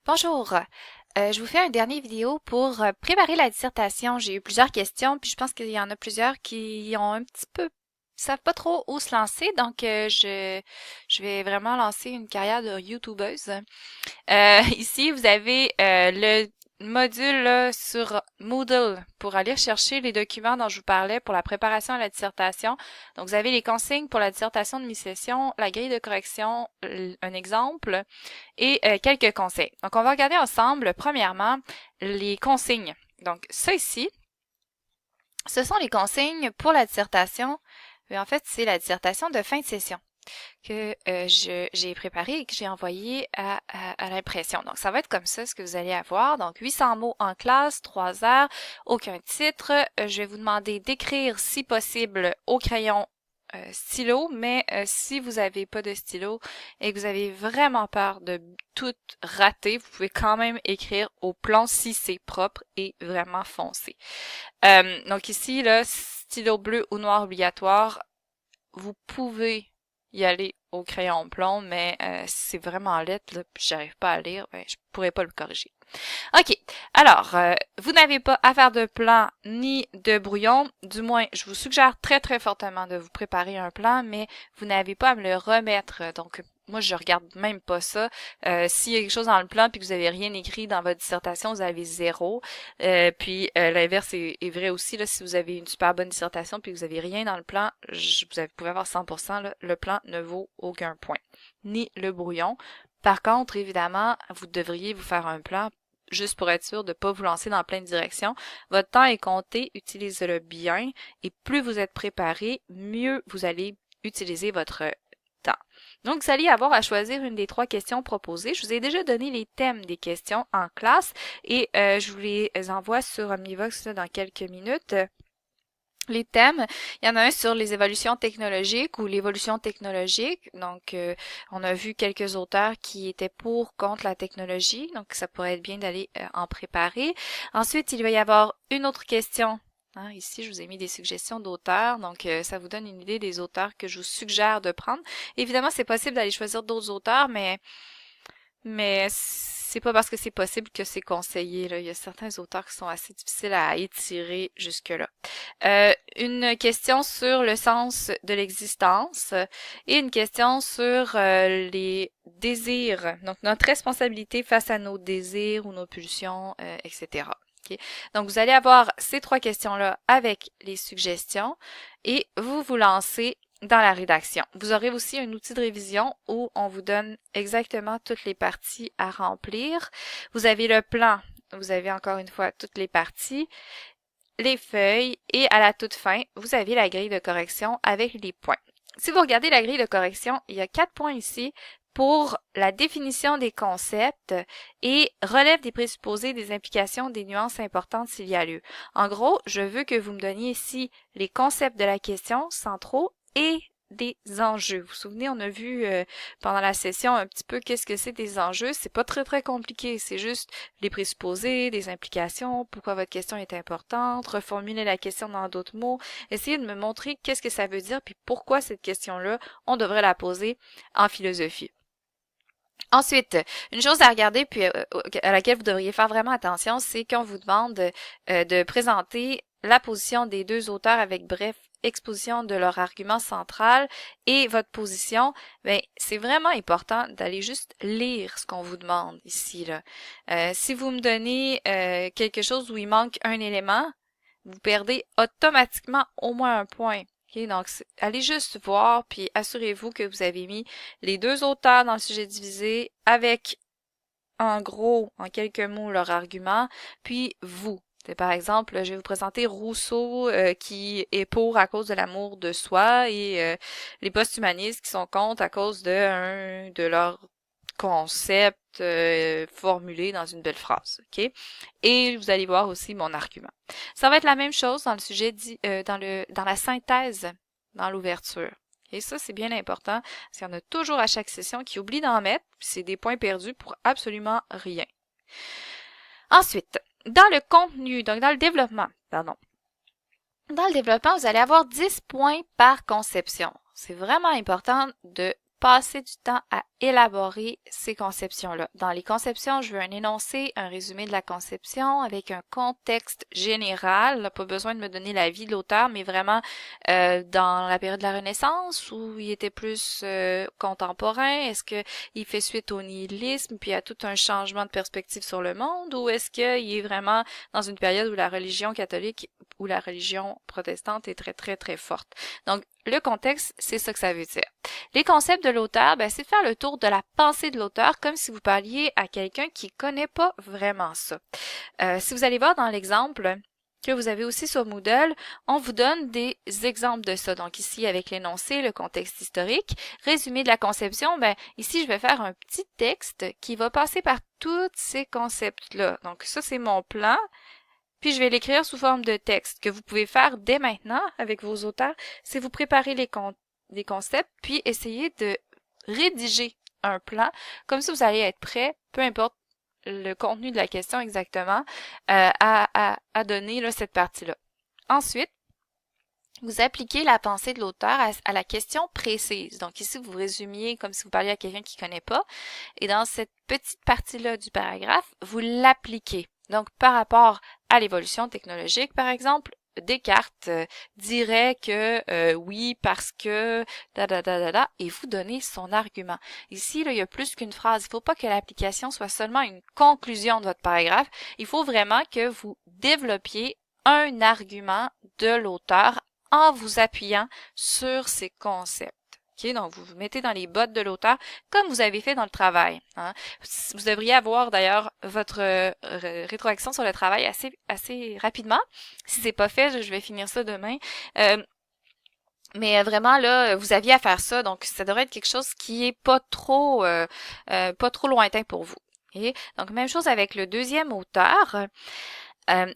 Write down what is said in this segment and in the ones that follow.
Bonjour. Je vous fais un dernier vidéo pour préparer la dissertation. J'ai eu plusieurs questions, puis je pense qu'il y en a plusieurs qui ont un petit peu savent pas trop où se lancer, donc je vais vraiment lancer une carrière de YouTubeuse. Ici, vous avez le module là, sur Moodle pour aller chercher les documents dont je vous parlais pour la préparation à la dissertation. Donc, vous avez les consignes pour la dissertation de mi-session, la grille de correction, un exemple et quelques conseils. Donc, on va regarder ensemble, premièrement, les consignes. Donc, ça ici, ce sont les consignes pour la dissertation. En fait, c'est la dissertation de fin de session que j'ai préparé et que j'ai envoyé à l'impression. Donc, ça va être comme ça ce que vous allez avoir. Donc, 800 mots en classe, 3 heures, aucun titre. Je vais vous demander d'écrire, si possible, au crayon stylo, mais si vous n'avez pas de stylo et que vous avez vraiment peur de tout rater, vous pouvez quand même écrire au plan si c'est propre et vraiment foncé. Donc ici, là, stylo bleu ou noir obligatoire, vous pouvez y aller au crayon plomb, mais c'est vraiment lettre, là, puis j'arrive pas à lire, ben, je pourrais pas le corriger. OK. Alors, vous n'avez pas à faire de plan ni de brouillon. Du moins, je vous suggère très, très fortement de vous préparer un plan, mais vous n'avez pas à me le remettre. Donc, moi, je regarde même pas ça. S'il y a quelque chose dans le plan puis que vous avez rien écrit dans votre dissertation, vous avez zéro. Puis l'inverse est vrai aussi. Là, si vous avez une super bonne dissertation puis que vous avez rien dans le plan, vous pouvez avoir 100%. Là, le plan ne vaut aucun point, ni le brouillon. Par contre, évidemment, vous devriez vous faire un plan juste pour être sûr de ne pas vous lancer dans plein de directions. Votre temps est compté, utilisez-le bien et plus vous êtes préparé, mieux vous allez utiliser votre temps. Donc, vous allez avoir à choisir une des 3 questions proposées. Je vous ai déjà donné les thèmes des questions en classe et je vous les envoie sur Omnivox dans quelques minutes. Les thèmes, il y en a un sur les évolutions technologiques ou l'évolution technologique. Donc, on a vu quelques auteurs qui étaient pour, contre la technologie. Donc, ça pourrait être bien d'aller en préparer. Ensuite, il va y avoir une autre question. Hein, ici, je vous ai mis des suggestions d'auteurs. Donc, ça vous donne une idée des auteurs que je vous suggère de prendre. Évidemment, c'est possible d'aller choisir d'autres auteurs, mais c'est pas parce que c'est possible que c'est conseillé, là. Il y a certains auteurs qui sont assez difficiles à étirer jusque-là. Une question sur le sens de l'existence et une question sur les désirs, donc notre responsabilité face à nos désirs ou nos pulsions, etc. Okay? Donc, vous allez avoir ces 3 questions-là avec les suggestions et vous vous lancez dans la rédaction. Vous aurez aussi un outil de révision où on vous donne exactement toutes les parties à remplir. Vous avez le plan, vous avez encore une fois toutes les parties, les feuilles et à la toute fin, vous avez la grille de correction avec les points. Si vous regardez la grille de correction, il y a 4 points ici pour la définition des concepts et relève des présupposés, des implications, des nuances importantes s'il y a lieu. En gros, je veux que vous me donniez ici les concepts de la question centraux et des enjeux. Vous vous souvenez, on a vu pendant la session un petit peu qu'est-ce que c'est des enjeux. C'est pas très très compliqué, c'est juste les présupposés, des implications, pourquoi votre question est importante, reformuler la question dans d'autres mots, essayer de me montrer qu'est-ce que ça veut dire puis pourquoi cette question-là, on devrait la poser en philosophie. Ensuite, une chose à regarder puis à laquelle vous devriez faire vraiment attention, c'est qu'on vous demande de présenter la position des 2 auteurs avec bref exposition de leur argument central et votre position. Ben, c'est vraiment important d'aller juste lire ce qu'on vous demande ici là. Si vous me donnez quelque chose où il manque un élément, vous perdez automatiquement au moins un point. Okay, donc, allez juste voir, puis assurez-vous que vous avez mis les 2 auteurs dans le sujet divisé avec, en gros, en quelques mots, leur argument, puis vous. Par exemple, je vais vous présenter Rousseau qui est pour à cause de l'amour de soi et les post-humanistes qui sont contre à cause de un de leurs concepts formulés dans une belle phrase. Ok? Et vous allez voir aussi mon argument. Ça va être la même chose dans le sujet dans la synthèse, dans l'ouverture. Et ça, c'est bien important, parce qu'il y en a toujours à chaque session qui oublient d'en mettre, puis c'est des points perdus pour absolument rien. Ensuite, dans le contenu, donc dans le développement, pardon. Dans le développement, vous allez avoir 10 points par conception. C'est vraiment important de passer du temps à élaborer ces conceptions-là. Dans les conceptions, je veux un énoncé, un résumé de la conception avec un contexte général. Là, pas besoin de me donner la vie de l'auteur, mais vraiment dans la période de la Renaissance où il était plus contemporain. Est-ce qu'il fait suite au nihilisme puis à tout un changement de perspective sur le monde, ou est-ce qu'il est vraiment dans une période où la religion catholique ou la religion protestante est très, très, très forte? Donc, le contexte, c'est ça que ça veut dire. Les concepts de l'auteur, c'est de faire le tour de la pensée de l'auteur comme si vous parliez à quelqu'un qui connaît pas vraiment ça. Si vous allez voir dans l'exemple que vous avez aussi sur Moodle, on vous donne des exemples de ça. Donc ici, avec l'énoncé, le contexte historique, résumé de la conception, ici, je vais faire un petit texte qui va passer par tous ces concepts-là. Donc ça, c'est mon plan. Puis je vais l'écrire sous forme de texte. Que vous pouvez faire dès maintenant avec vos auteurs, c'est vous préparer les concepts, puis essayer de rédiger un plan. Comme ça, vous allez être prêt, peu importe le contenu de la question exactement, à donner là, cette partie-là. Ensuite, vous appliquez la pensée de l'auteur à la question précise. Donc ici, vous résumiez comme si vous parliez à quelqu'un qui ne connaît pas. Et dans cette petite partie-là du paragraphe, vous l'appliquez. Donc, par rapport à l'évolution technologique, par exemple, Descartes dirait que oui, parce que et vous donnez son argument. Ici, là, il y a plus qu'une phrase. Il ne faut pas que l'application soit seulement une conclusion de votre paragraphe. Il faut vraiment que vous développiez un argument de l'auteur en vous appuyant sur ces concepts. Okay? Donc, vous vous mettez dans les bottes de l'auteur comme vous avez fait dans le travail. Hein. Vous devriez avoir d'ailleurs votre rétroaction sur le travail assez rapidement. Si c'est pas fait, je vais finir ça demain. Mais vraiment, là, vous aviez à faire ça, donc ça devrait être quelque chose qui est pas trop lointain pour vous. Okay? Donc, même chose avec le deuxième auteur.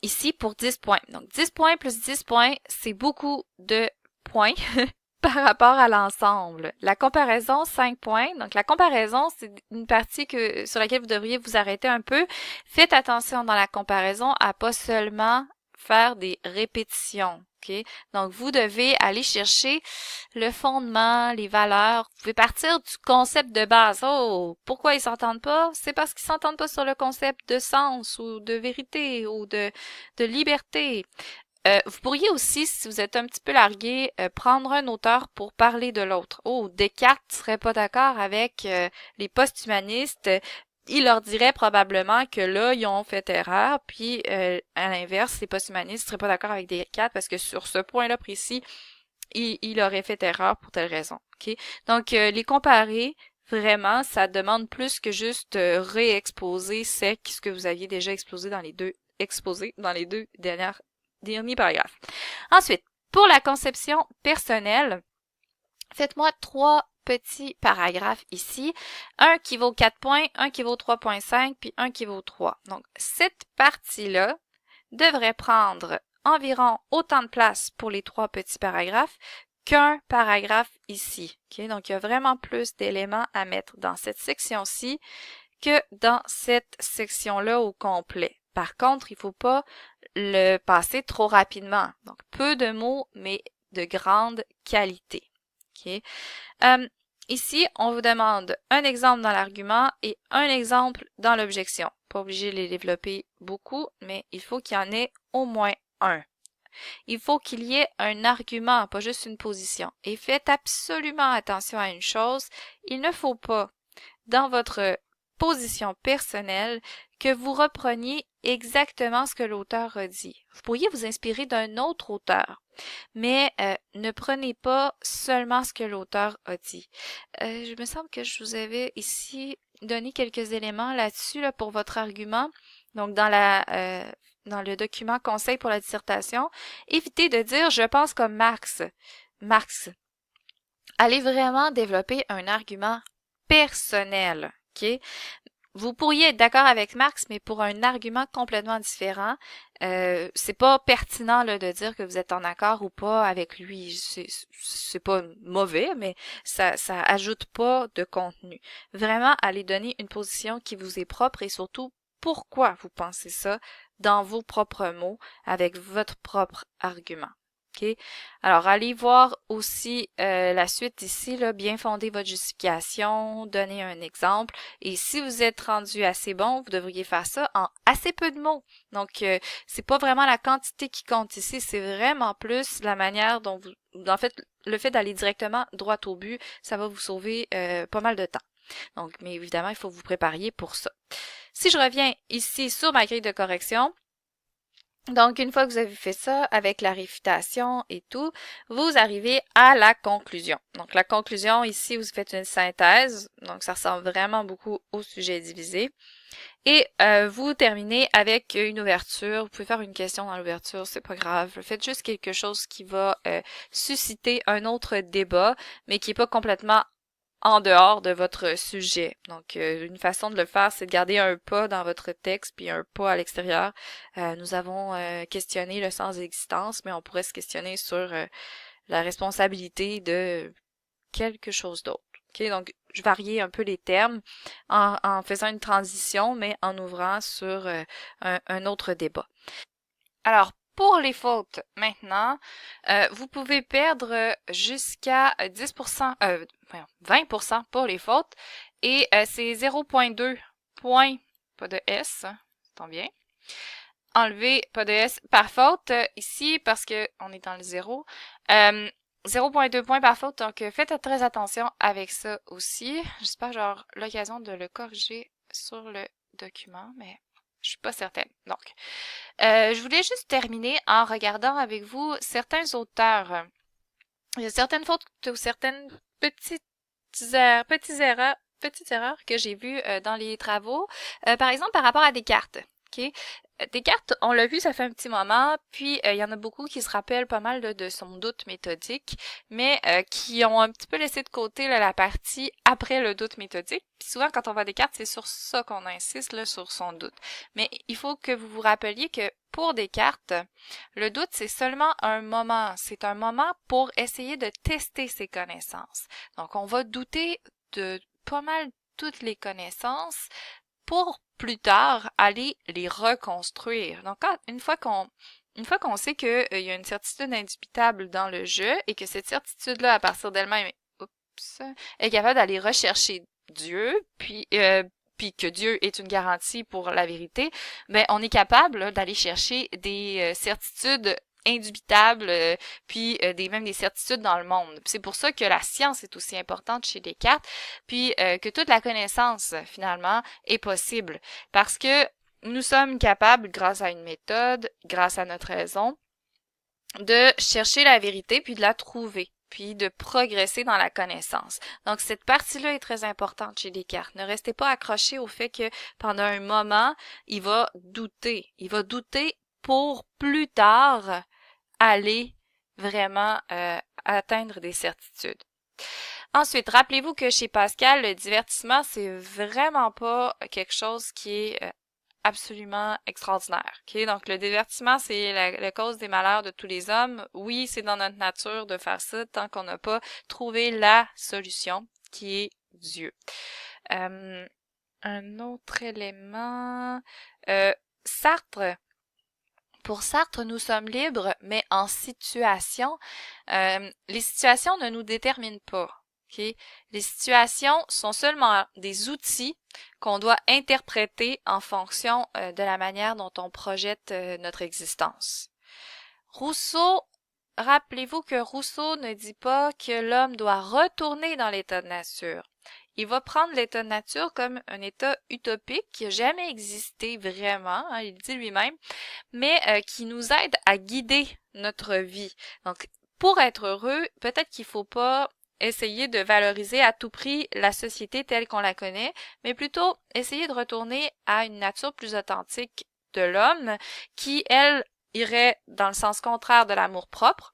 Ici, pour 10 points. Donc, 10 points plus 10 points, c'est beaucoup de points par rapport à l'ensemble. La comparaison, 5 points. Donc, la comparaison, c'est une partie sur laquelle vous devriez vous arrêter un peu. Faites attention dans la comparaison à pas seulement faire des répétitions. Okay? Donc, vous devez aller chercher le fondement, les valeurs. Vous pouvez partir du concept de base. Oh, pourquoi ils s'entendent pas? C'est parce qu'ils s'entendent pas sur le concept de sens ou de vérité ou de liberté. Vous pourriez aussi, si vous êtes un petit peu largué, prendre un auteur pour parler de l'autre. Oh, Descartes serait pas d'accord avec les post-humanistes. Il leur dirait probablement que là, ils ont fait erreur, puis à l'inverse, les post-humanistes seraient pas d'accord avec Descartes parce que sur ce point-là précis, il aurait fait erreur pour telle raison. Okay? Donc, les comparer, vraiment, ça demande plus que juste réexposer ce que vous aviez déjà exposé dans les deux derniers paragraphes. Ensuite, pour la conception personnelle, faites-moi 3 petits paragraphes ici. Un qui vaut 4 points, un qui vaut 3,5, puis un qui vaut 3. Donc, cette partie-là devrait prendre environ autant de place pour les 3 petits paragraphes qu'un paragraphe ici. Okay? Donc, il y a vraiment plus d'éléments à mettre dans cette section-ci que dans cette section-là au complet. Par contre, il ne faut pas le passer trop rapidement. Donc, peu de mots, mais de grande qualité. Okay? Ici, on vous demande un exemple dans l'argument et un exemple dans l'objection. Pas obligé de les développer beaucoup, mais il faut qu'il y en ait au moins un. Il faut qu'il y ait un argument, pas juste une position. Et faites absolument attention à une chose, il ne faut pas, dans votre position personnelle, que vous repreniez exactement ce que l'auteur a dit. Vous pourriez vous inspirer d'un autre auteur, mais ne prenez pas seulement ce que l'auteur a dit. Je me semble que je vous avais ici donné quelques éléments là-dessus là, pour votre argument. Donc, dans le document Conseil pour la dissertation, évitez de dire « je pense comme Marx ». Marx. Allez vraiment développer un argument personnel. Okay? Vous pourriez être d'accord avec Marx, mais pour un argument complètement différent. C'est pas pertinent là, de dire que vous êtes en accord ou pas avec lui. C'est pas mauvais, mais ça ajoute pas de contenu. Vraiment, allez donner une position qui vous est propre et surtout pourquoi vous pensez ça dans vos propres mots avec votre propre argument. OK? Alors, allez voir aussi la suite ici, là, bien fonder votre justification, donner un exemple. Et si vous êtes rendu assez bon, vous devriez faire ça en assez peu de mots. Donc, c'est pas vraiment la quantité qui compte ici, c'est vraiment plus la manière dont vous... En fait, le fait d'aller directement droit au but, ça va vous sauver pas mal de temps. Donc, mais évidemment, il faut que vous prépariez pour ça. Si je reviens ici sur ma grille de correction, donc, une fois que vous avez fait ça avec la réfutation et tout, vous arrivez à la conclusion. Donc, la conclusion, ici, vous faites une synthèse. Donc, ça ressemble vraiment beaucoup au sujet divisé. Et vous terminez avec une ouverture. Vous pouvez faire une question dans l'ouverture, c'est pas grave. Faites juste quelque chose qui va susciter un autre débat, mais qui est pas complètement en dehors de votre sujet. Donc, une façon de le faire, c'est de garder un pas dans votre texte puis un pas à l'extérieur. Nous avons questionné le sens d'existence, mais on pourrait se questionner sur la responsabilité de quelque chose d'autre. OK? Donc, je variais un peu les termes en faisant une transition, mais en ouvrant sur un autre débat. Alors, pour les fautes, maintenant, vous pouvez perdre jusqu'à 10%, 20% pour les fautes, et c'est 0,2 points, pas de S, ça tombe bien. Enlever pas de S par faute, ici, parce que on est dans le 0. 0,2 points par faute, donc faites très attention avec ça aussi. J'espère j'aurai l'occasion de le corriger sur le document, mais je suis pas certaine. Donc, je voulais juste terminer en regardant avec vous certains auteurs. Il y a certaines fautes ou certaines petites erreurs que j'ai vues dans les travaux. Par exemple, par rapport à Descartes. OK? Descartes, on l'a vu, ça fait un petit moment, puis il y en a beaucoup qui se rappellent pas mal de son doute méthodique, mais qui ont un petit peu laissé de côté là, la partie après le doute méthodique. Puis souvent, quand on voit Descartes, c'est sur ça qu'on insiste, là, sur son doute. Mais il faut que vous vous rappeliez que pour Descartes, le doute, c'est seulement un moment. C'est un moment pour essayer de tester ses connaissances. Donc, on va douter de pas mal toutes les connaissances pour plus tard aller les reconstruire. Donc, une fois qu'on sait qu'il y a une certitude indubitable dans le jeu et que cette certitude-là, à partir d'elle-même, est capable d'aller rechercher Dieu, puis que Dieu est une garantie pour la vérité, ben on est capable d'aller chercher des certitudes indubitables, puis même des certitudes dans le monde. C'est pour ça que la science est aussi importante chez Descartes, puis que toute la connaissance, finalement, est possible. Parce que nous sommes capables, grâce à une méthode, grâce à notre raison, de chercher la vérité, puis de la trouver, puis de progresser dans la connaissance. Donc, cette partie-là est très importante chez Descartes. Ne restez pas accroché au fait que pendant un moment, il va douter. Il va douter pour plus tard aller vraiment atteindre des certitudes. Ensuite, rappelez-vous que chez Pascal, le divertissement, c'est vraiment pas quelque chose qui est absolument extraordinaire. OK? Donc, le divertissement, c'est la cause des malheurs de tous les hommes. Oui, c'est dans notre nature de faire ça tant qu'on n'a pas trouvé la solution, qui est Dieu. Un autre élément... Sartre. Pour Sartre, nous sommes libres, mais en situation. Les situations ne nous déterminent pas. Okay? Les situations sont seulement des outils qu'on doit interpréter en fonction de la manière dont on projette notre existence. Rousseau, rappelez-vous que Rousseau ne dit pas que l'homme doit retourner dans l'état de nature. Il va prendre l'état de nature comme un état utopique qui n'a jamais existé vraiment, hein, il dit lui-même, mais qui nous aide à guider notre vie. Donc, pour être heureux, peut-être qu'il faut pas essayer de valoriser à tout prix la société telle qu'on la connaît, mais plutôt essayer de retourner à une nature plus authentique de l'homme qui, elle, irait dans le sens contraire de l'amour-propre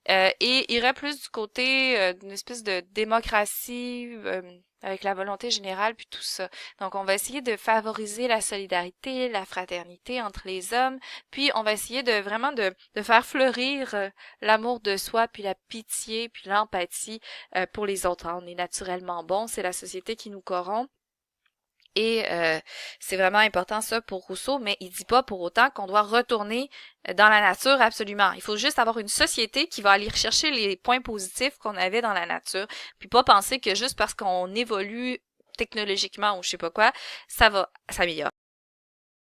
et irait plus du côté d'une espèce de démocratie avec la volonté générale puis tout ça. Donc on va essayer de favoriser la solidarité, la fraternité entre les hommes, puis on va essayer de vraiment de faire fleurir l'amour de soi, puis la pitié, puis l'empathie pour les autres. On est naturellement bon, c'est la société qui nous corrompt. Et c'est vraiment important ça pour Rousseau, mais il dit pas pour autant qu'on doit retourner dans la nature absolument. Il faut juste avoir une société qui va aller rechercher les points positifs qu'on avait dans la nature, puis pas penser que juste parce qu'on évolue technologiquement ou je sais pas quoi, ça va s'améliorer.